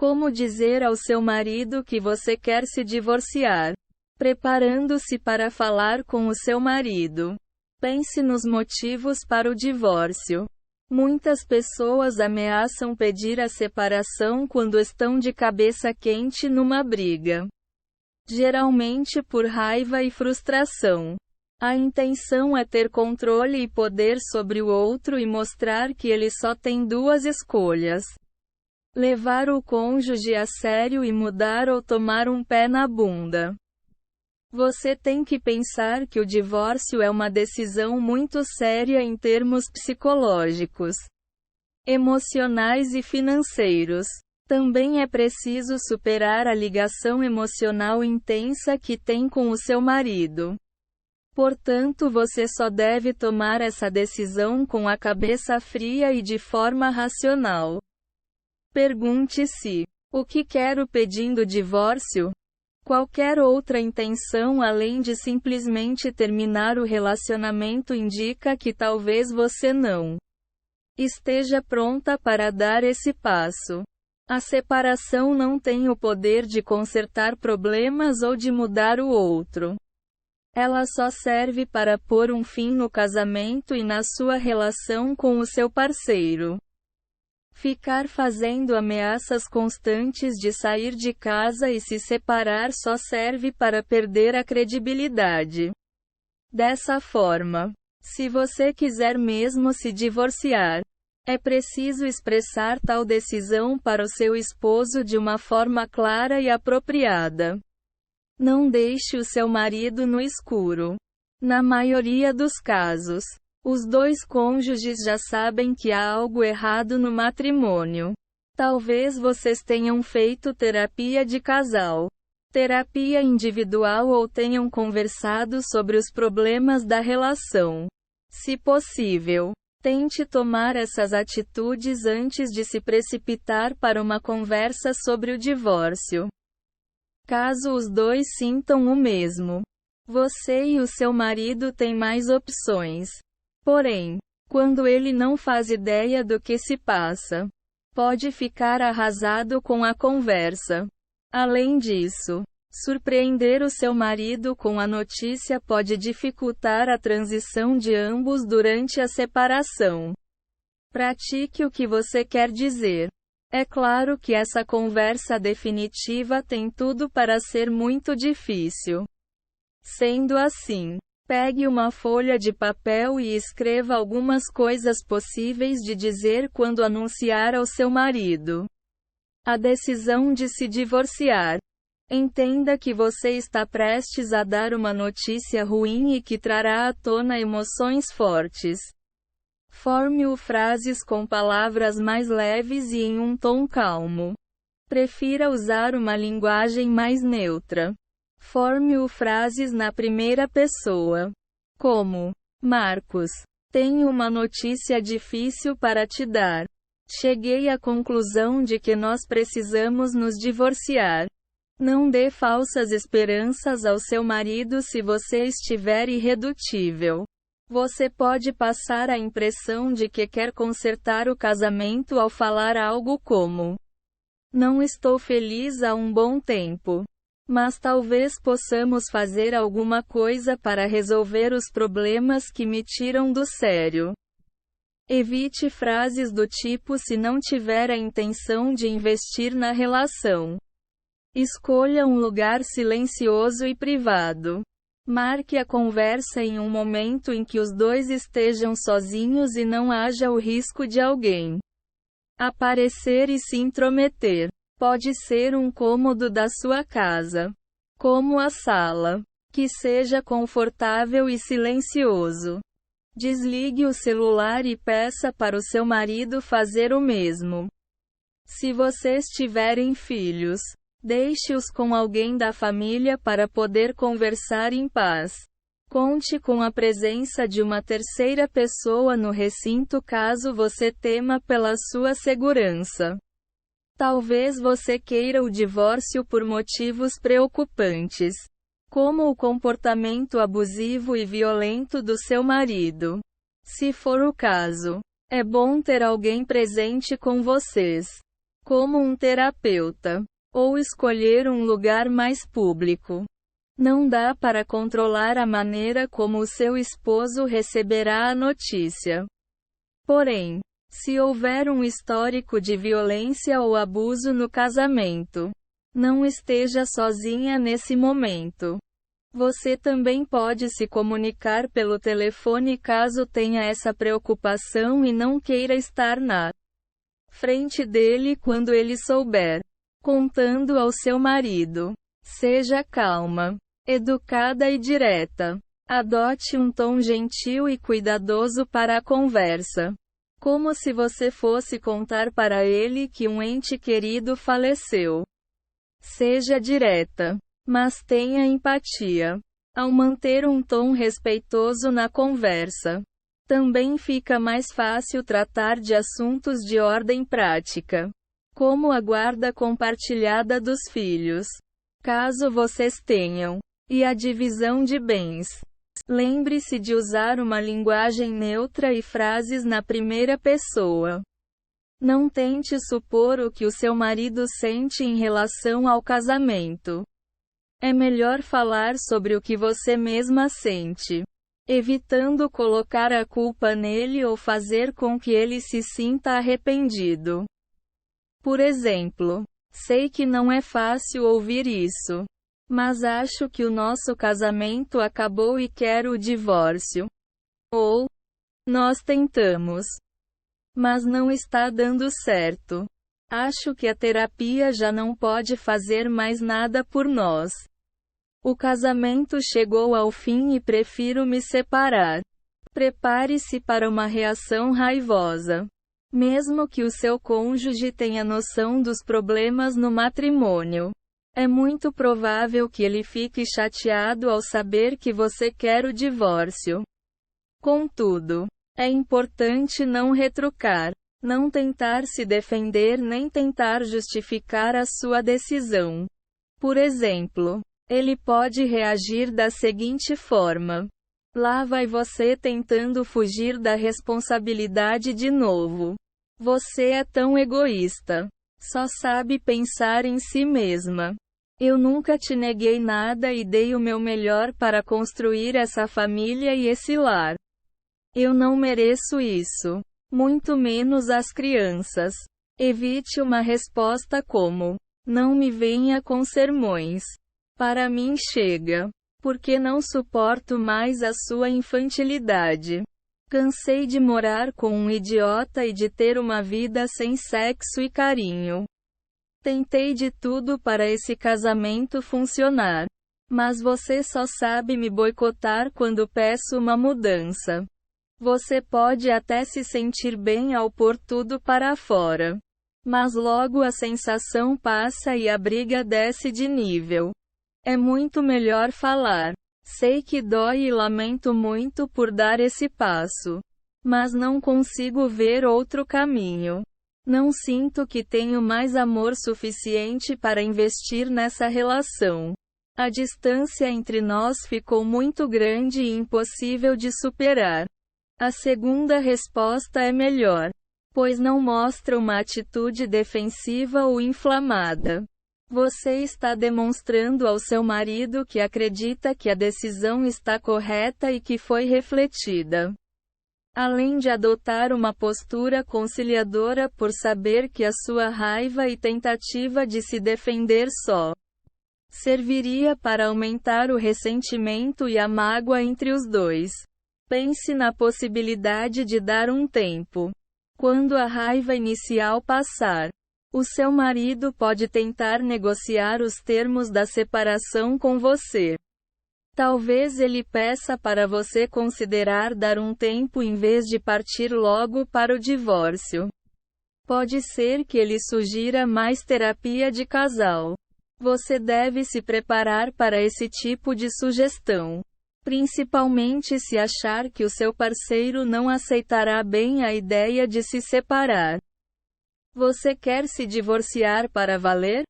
Como dizer ao seu marido que você quer se divorciar? Preparando-se para falar com o seu marido. Pense nos motivos para o divórcio. Muitas pessoas ameaçam pedir a separação quando estão de cabeça quente numa briga. Geralmente por raiva e frustração. A intenção é ter controle e poder sobre o outro e mostrar que ele só tem duas escolhas: levar o cônjuge a sério e mudar ou tomar um pé na bunda. Você tem que pensar que o divórcio é uma decisão muito séria em termos psicológicos, emocionais e financeiros. Também é preciso superar a ligação emocional intensa que tem com o seu marido. Portanto, você só deve tomar essa decisão com a cabeça fria e de forma racional. Pergunte-se: o que quero pedindo divórcio? Qualquer outra intenção além de simplesmente terminar o relacionamento indica que talvez você não esteja pronta para dar esse passo. A separação não tem o poder de consertar problemas ou de mudar o outro. Ela só serve para pôr um fim no casamento e na sua relação com o seu parceiro. Ficar fazendo ameaças constantes de sair de casa e se separar só serve para perder a credibilidade. Dessa forma, se você quiser mesmo se divorciar, é preciso expressar tal decisão para o seu esposo de uma forma clara e apropriada. Não deixe o seu marido no escuro. Na maioria dos casos, os dois cônjuges já sabem que há algo errado no matrimônio. Talvez vocês tenham feito terapia de casal, terapia individual ou tenham conversado sobre os problemas da relação. Se possível, tente tomar essas atitudes antes de se precipitar para uma conversa sobre o divórcio. Caso os dois sintam o mesmo, você e o seu marido têm mais opções. Porém, quando ele não faz ideia do que se passa, pode ficar arrasado com a conversa. Além disso, surpreender o seu marido com a notícia pode dificultar a transição de ambos durante a separação. Pratique o que você quer dizer. É claro que essa conversa definitiva tem tudo para ser muito difícil. Sendo assim, pegue uma folha de papel e escreva algumas coisas possíveis de dizer quando anunciar ao seu marido a decisão de se divorciar. Entenda que você está prestes a dar uma notícia ruim e que trará à tona emoções fortes. Forme-o frases com palavras mais leves e em um tom calmo. Prefira usar uma linguagem mais neutra. Forme-o frases na primeira pessoa, como: Marcos, tenho uma notícia difícil para te dar. Cheguei à conclusão de que nós precisamos nos divorciar. Não dê falsas esperanças ao seu marido se você estiver irredutível. Você pode passar a impressão de que quer consertar o casamento ao falar algo como: não estou feliz há um bom tempo, mas talvez possamos fazer alguma coisa para resolver os problemas que me tiram do sério. Evite frases do tipo se não tiver a intenção de investir na relação. Escolha um lugar silencioso e privado. Marque a conversa em um momento em que os dois estejam sozinhos e não haja o risco de alguém aparecer e se intrometer. Pode ser um cômodo da sua casa, como a sala, que seja confortável e silencioso. Desligue o celular e peça para o seu marido fazer o mesmo. Se vocês tiverem filhos, deixe-os com alguém da família para poder conversar em paz. Conte com a presença de uma terceira pessoa no recinto caso você tema pela sua segurança. Talvez você queira o divórcio por motivos preocupantes, como o comportamento abusivo e violento do seu marido. Se for o caso, é bom ter alguém presente com vocês. como um terapeuta, ou escolher um lugar mais público. Não dá para controlar a maneira como o seu esposo receberá a notícia. Porém, se houver um histórico de violência ou abuso no casamento, não esteja sozinha nesse momento. Você também pode se comunicar pelo telefone caso tenha essa preocupação e não queira estar na frente dele quando ele souber. Contando ao seu marido. Seja calma, educada e direta. Adote um tom gentil e cuidadoso para a conversa. Como se você fosse contar para ele que um ente querido faleceu. Seja direta, mas tenha empatia. Ao manter um tom respeitoso na conversa, também fica mais fácil tratar de assuntos de ordem prática, como a guarda compartilhada dos filhos, caso vocês tenham, e a divisão de bens. Lembre-se de usar uma linguagem neutra e frases na primeira pessoa. Não tente supor o que o seu marido sente em relação ao casamento. É melhor falar sobre o que você mesma sente, evitando colocar a culpa nele ou fazer com que ele se sinta arrependido. Por exemplo, sei que não é fácil ouvir isso, mas acho que o nosso casamento acabou e quero o divórcio. Ou, nós tentamos, mas não está dando certo. Acho que a terapia já não pode fazer mais nada por nós. O casamento chegou ao fim e prefiro me separar. Prepare-se para uma reação raivosa. Mesmo que o seu cônjuge tenha noção dos problemas no matrimônio, é muito provável que ele fique chateado ao saber que você quer o divórcio. Contudo, é importante não retrucar, não tentar se defender nem tentar justificar a sua decisão. Por exemplo, ele pode reagir da seguinte forma: lá vai você tentando fugir da responsabilidade de novo. Você é tão egoísta. Só sabe pensar em si mesma. Eu nunca te neguei nada e dei o meu melhor para construir essa família e esse lar. Eu não mereço isso. Muito menos as crianças. Evite uma resposta como: não me venha com sermões. Para mim chega. Porque não suporto mais a sua infantilidade. Cansei de morar com um idiota e de ter uma vida sem sexo e carinho. Tentei de tudo para esse casamento funcionar. Mas você só sabe me boicotar quando peço uma mudança. Você pode até se sentir bem ao pôr tudo para fora. Mas logo a sensação passa e a briga desce de nível. É muito melhor falar: sei que dói e lamento muito por dar esse passo. Mas não consigo ver outro caminho. Não sinto que tenho mais amor suficiente para investir nessa relação. A distância entre nós ficou muito grande e impossível de superar. A segunda resposta é melhor, pois não mostra uma atitude defensiva ou inflamada. Você está demonstrando ao seu marido que acredita que a decisão está correta e que foi refletida. Além de adotar uma postura conciliadora por saber que a sua raiva e tentativa de se defender só serviria para aumentar o ressentimento e a mágoa entre os dois. Pense na possibilidade de dar um tempo. Quando a raiva inicial passar, o seu marido pode tentar negociar os termos da separação com você. Talvez ele peça para você considerar dar um tempo em vez de partir logo para o divórcio. Pode ser que ele sugira mais terapia de casal. Você deve se preparar para esse tipo de sugestão. Principalmente se achar que o seu parceiro não aceitará bem a ideia de se separar. Você quer se divorciar para valer?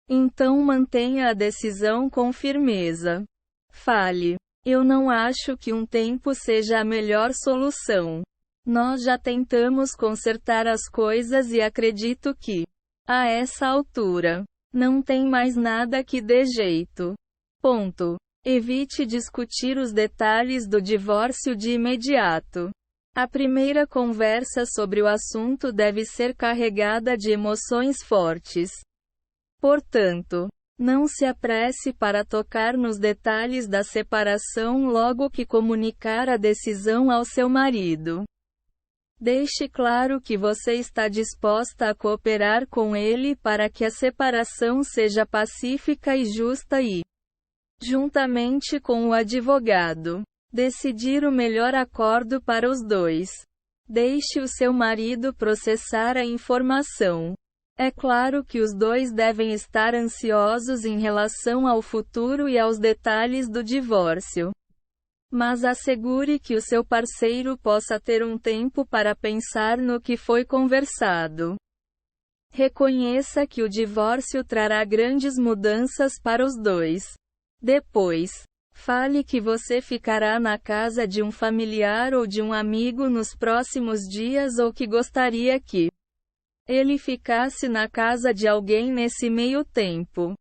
Então mantenha a decisão com firmeza. Fale: eu não acho que um tempo seja a melhor solução. Nós já tentamos consertar as coisas e acredito que A essa altura, não tem mais nada que dê jeito. Ponto. Evite discutir os detalhes do divórcio de imediato. A primeira conversa sobre o assunto deve ser carregada de emoções fortes. Portanto, não se apresse para tocar nos detalhes da separação logo que comunicar a decisão ao seu marido. Deixe claro que você está disposta a cooperar com ele para que a separação seja pacífica e justa e, juntamente com o advogado, decidir o melhor acordo para os dois. Deixe o seu marido processar a informação. É claro que os dois devem estar ansiosos em relação ao futuro e aos detalhes do divórcio. Mas assegure que o seu parceiro possa ter um tempo para pensar no que foi conversado. Reconheça que o divórcio trará grandes mudanças para os dois. Depois, fale que você ficará na casa de um familiar ou de um amigo nos próximos dias ou que gostaria que ele ficasse na casa de alguém nesse meio tempo.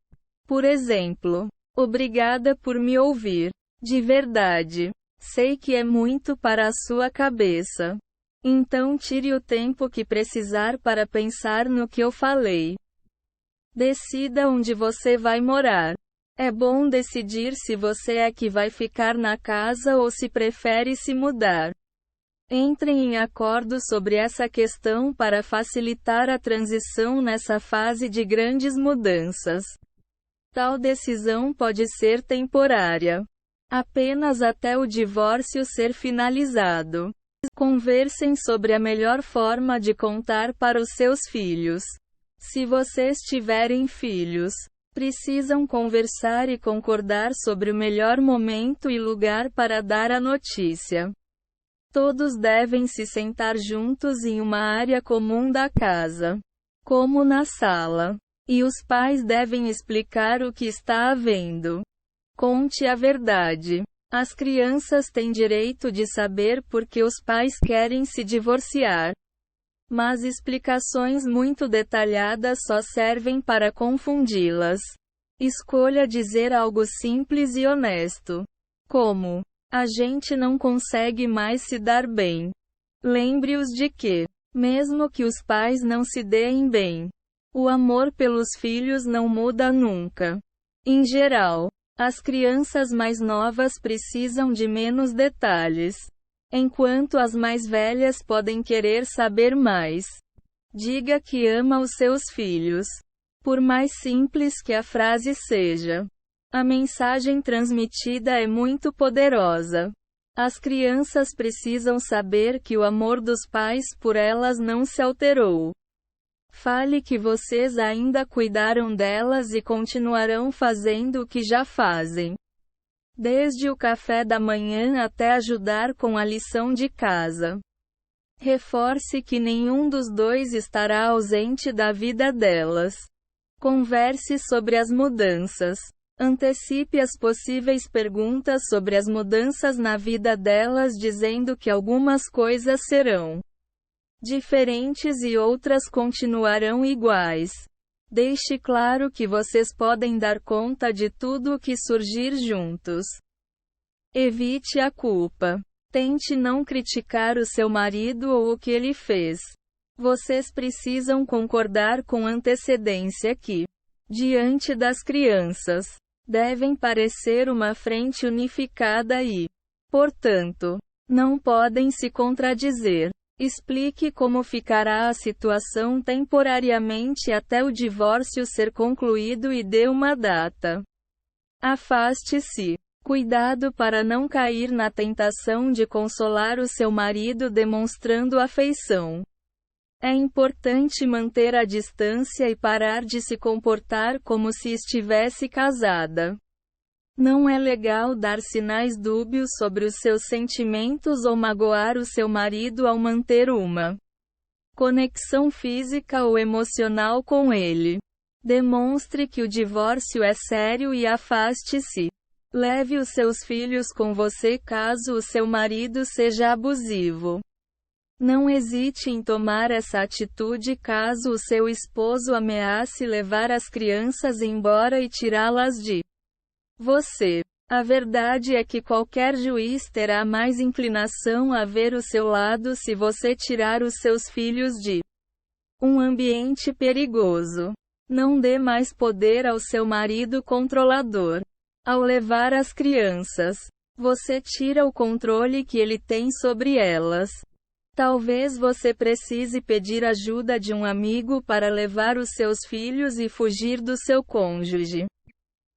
Por exemplo, obrigada por me ouvir. De verdade. Sei que é muito para a sua cabeça. Então tire o tempo que precisar para pensar no que eu falei. Decida onde você vai morar. É bom decidir se você é que vai ficar na casa ou se prefere se mudar. Entrem em acordo sobre essa questão para facilitar a transição nessa fase de grandes mudanças. Tal decisão pode ser temporária. Apenas até o divórcio ser finalizado. Conversem sobre a melhor forma de contar para os seus filhos. Se vocês tiverem filhos, precisam conversar e concordar sobre o melhor momento e lugar para dar a notícia. Todos devem se sentar juntos em uma área comum da casa, como na sala. E os pais devem explicar o que está havendo. Conte a verdade. As crianças têm direito de saber por que os pais querem se divorciar. Mas explicações muito detalhadas só servem para confundi-las. Escolha dizer algo simples e honesto. Como: a gente não consegue mais se dar bem. Lembre-os de que, mesmo que os pais não se deem bem, o amor pelos filhos não muda nunca. Em geral, as crianças mais novas precisam de menos detalhes, enquanto as mais velhas podem querer saber mais. Diga que ama os seus filhos. Por mais simples que a frase seja, a mensagem transmitida é muito poderosa. As crianças precisam saber que o amor dos pais por elas não se alterou. Fale que vocês ainda cuidaram delas e continuarão fazendo o que já fazem. Desde o café da manhã até ajudar com a lição de casa. Reforce que nenhum dos dois estará ausente da vida delas. Converse sobre as mudanças. Antecipe as possíveis perguntas sobre as mudanças na vida delas, dizendo que algumas coisas serão diferentes e outras continuarão iguais. Deixe claro que vocês podem dar conta de tudo o que surgir juntos. Evite a culpa. Tente não criticar o seu marido ou o que ele fez. Vocês precisam concordar com antecedência que, diante das crianças, devem parecer uma frente unificada e, portanto, não podem se contradizer. Explique como ficará a situação temporariamente até o divórcio ser concluído e dê uma data. Afaste-se. Cuidado para não cair na tentação de consolar o seu marido demonstrando afeição. É importante manter a distância e parar de se comportar como se estivesse casada. Não é legal dar sinais dúbios sobre os seus sentimentos ou magoar o seu marido ao manter uma conexão física ou emocional com ele. Demonstre que o divórcio é sério e afaste-se. Leve os seus filhos com você caso o seu marido seja abusivo. Não hesite em tomar essa atitude caso o seu esposo ameace levar as crianças embora e tirá-las de você. A verdade é que qualquer juiz terá mais inclinação a ver o seu lado se você tirar os seus filhos de um ambiente perigoso. Não dê mais poder ao seu marido controlador. Ao levar as crianças, você tira o controle que ele tem sobre elas. Talvez você precise pedir ajuda de um amigo para levar os seus filhos e fugir do seu cônjuge.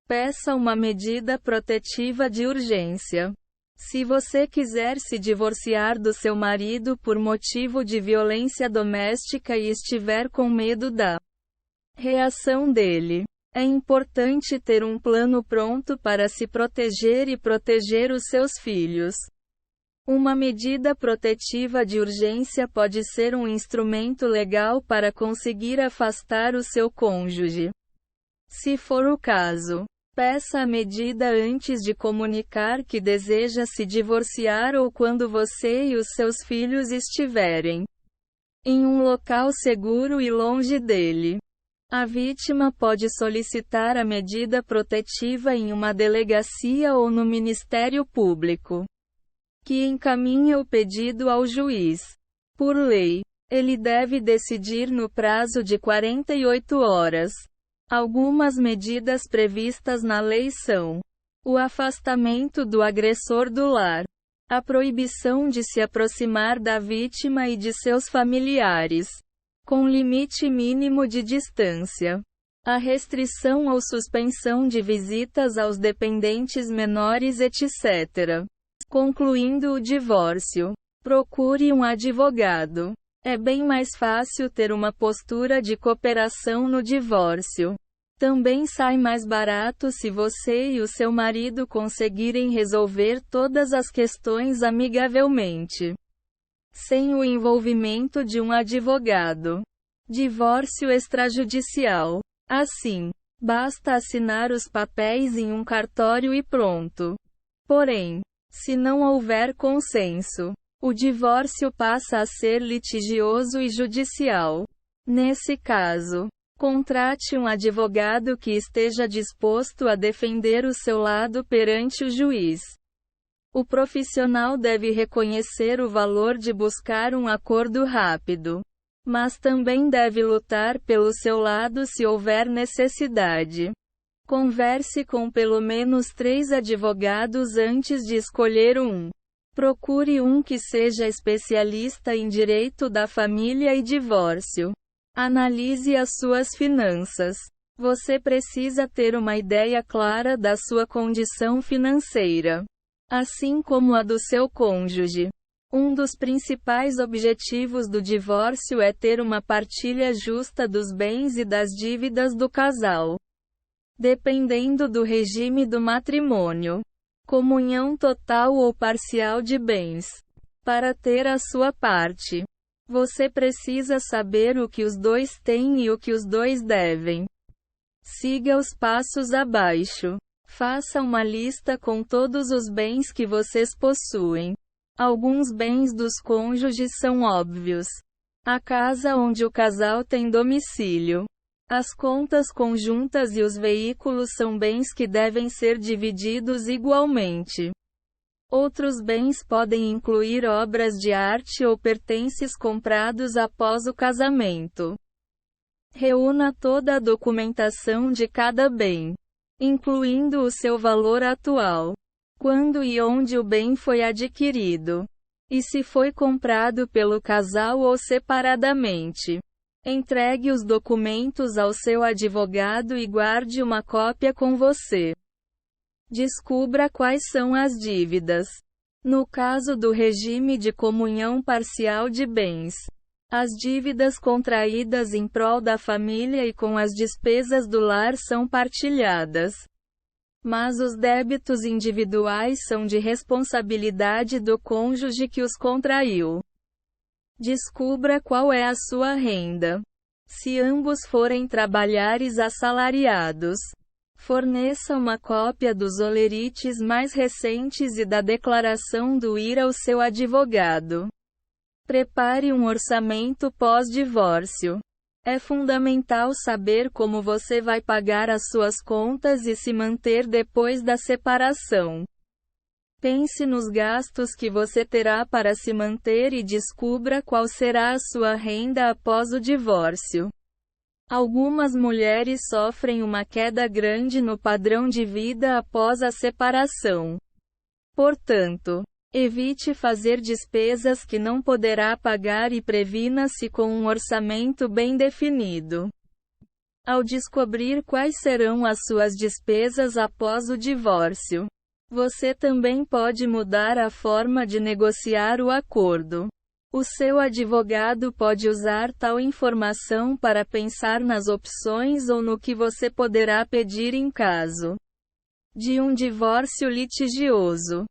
Peça uma medida protetiva de urgência. Se você quiser se divorciar do seu marido por motivo de violência doméstica e estiver com medo da reação dele, é importante ter um plano pronto para se proteger e proteger os seus filhos. Uma medida protetiva de urgência pode ser um instrumento legal para conseguir afastar o seu cônjuge. Se for o caso, peça a medida antes de comunicar que deseja se divorciar ou quando você e os seus filhos estiverem em um local seguro e longe dele. A vítima pode solicitar a medida protetiva em uma delegacia ou no Ministério Público, que encaminha o pedido ao juiz. Por lei, ele deve decidir no prazo de 48 horas. Algumas medidas previstas na lei são: o afastamento do agressor do lar, a proibição de se aproximar da vítima e de seus familiares, com limite mínimo de distância, a restrição ou suspensão de visitas aos dependentes menores, etc. Concluindo o divórcio, procure um advogado. É bem mais fácil ter uma postura de cooperação no divórcio. Também sai mais barato se você e o seu marido conseguirem resolver todas as questões amigavelmente, sem o envolvimento de um advogado. Divórcio extrajudicial. Assim, basta assinar os papéis em um cartório e pronto. Porém, se não houver consenso, o divórcio passa a ser litigioso e judicial. Nesse caso, contrate um advogado que esteja disposto a defender o seu lado perante o juiz. O profissional deve reconhecer o valor de buscar um acordo rápido, mas também deve lutar pelo seu lado se houver necessidade. Converse com pelo menos 3 advogados antes de escolher um. Procure um que seja especialista em direito da família e divórcio. Analise as suas finanças. Você precisa ter uma ideia clara da sua condição financeira, assim como a do seu cônjuge. Um dos principais objetivos do divórcio é ter uma partilha justa dos bens e das dívidas do casal. Dependendo do regime do matrimônio, comunhão total ou parcial de bens. Para ter a sua parte, você precisa saber o que os dois têm e o que os dois devem. Siga os passos abaixo. Faça uma lista com todos os bens que vocês possuem. Alguns bens dos cônjuges são óbvios: a casa onde o casal tem domicílio, as contas conjuntas e os veículos são bens que devem ser divididos igualmente. Outros bens podem incluir obras de arte ou pertences comprados após o casamento. Reúna toda a documentação de cada bem, incluindo o seu valor atual, quando e onde o bem foi adquirido, e se foi comprado pelo casal ou separadamente. Entregue os documentos ao seu advogado e guarde uma cópia com você. Descubra quais são as dívidas. No caso do regime de comunhão parcial de bens, as dívidas contraídas em prol da família e com as despesas do lar são partilhadas, mas os débitos individuais são de responsabilidade do cônjuge que os contraiu. Descubra qual é a sua renda. Se ambos forem trabalhares assalariados, forneça uma cópia dos olerites mais recentes e da declaração do IR ao seu advogado. Prepare um orçamento pós-divórcio. É fundamental saber como você vai pagar as suas contas e se manter depois da separação. Pense nos gastos que você terá para se manter e descubra qual será a sua renda após o divórcio. Algumas mulheres sofrem uma queda grande no padrão de vida após a separação. Portanto, evite fazer despesas que não poderá pagar e previna-se com um orçamento bem definido. Ao descobrir quais serão as suas despesas após o divórcio, você também pode mudar a forma de negociar o acordo. O seu advogado pode usar tal informação para pensar nas opções ou no que você poderá pedir em caso de um divórcio litigioso.